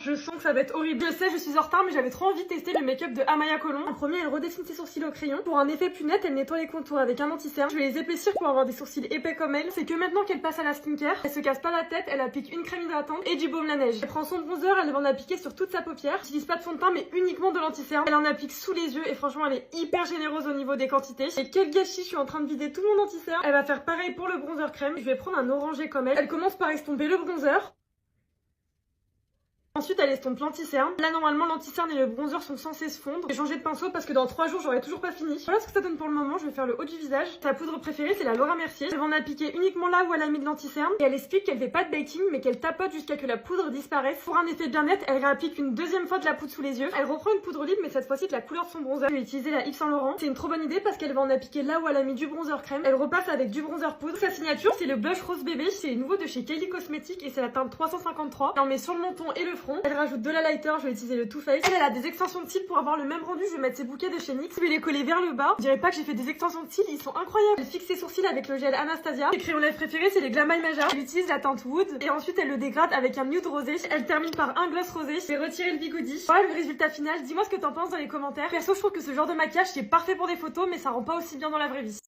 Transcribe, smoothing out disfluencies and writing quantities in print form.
Je sens que ça va être horrible. Je sais, je suis en retard, mais j'avais trop envie de tester le make-up de Amaya Colon. En premier, elle redessine ses sourcils au crayon. Pour un effet plus net, elle nettoie les contours avec un anti-cerne. Je vais les épaissir pour avoir des sourcils épais comme elle. C'est que maintenant qu'elle passe à la skincare, elle se casse pas la tête, elle applique une crème hydratante et du baume la neige. Elle prend son bronzer, elle va en appliquer sur toute sa paupière. Elle utilise pas de fond de teint, mais uniquement de l'anti-cerne. Elle en applique sous les yeux et franchement, elle est hyper généreuse au niveau des quantités. Et quel gâchis, je suis en train de vider tout mon anti-cerne. Elle va faire pareil pour le bronzer crème. Je vais prendre un orangé comme elle. Elle commence par estomper le bronzer. Ensuite, elle estompe l'anti-cerne. Là, normalement, l'anti-cerne et le bronzer sont censés se fondre. J'ai changé de pinceau parce que dans 3 jours, j'aurais toujours pas fini. Voilà ce que ça donne pour le moment. Je vais faire le haut du visage. Sa poudre préférée, c'est la Laura Mercier. Elle va en appliquer uniquement là où elle a mis de l'anti-cerne. Et elle explique qu'elle fait pas de baking, mais qu'elle tapote jusqu'à que la poudre disparaisse. Pour un effet bien net, elle réapplique une deuxième fois de la poudre sous les yeux. Elle reprend une poudre libre, mais cette fois-ci de la couleur de son bronzer. Je vais utiliser la Yves Saint Laurent. C'est une trop bonne idée parce qu'elle va en appliquer là où elle a mis du bronzer crème. Elle repasse avec du bronzer poudre. Sa signature, c'est le blush rose bébé. C'est nouveau de chez Kylie Cosmetics et c'est la teinte 353. Elle en met sur le menton et le front. Elle rajoute de la lighter, je vais utiliser le Too Faced. Elle a des extensions de cils pour avoir le même rendu. Je vais mettre ses bouquets de chez NYX. Je vais les coller vers le bas. Je dirais pas que j'ai fait des extensions de cils, ils sont incroyables. Elle fixe ses sourcils avec le gel Anastasia. Ses crayons lèvres préférés, c'est les Glam Eye Major. Elle utilise la teinte Wood et ensuite elle le dégrade avec un nude rosé. Elle termine par un gloss rosé. Je vais retirer le bigoudi. Voilà le résultat final. Dis-moi ce que t'en penses dans les commentaires. Perso, je trouve que ce genre de maquillage c'est parfait pour des photos, mais ça rend pas aussi bien dans la vraie vie.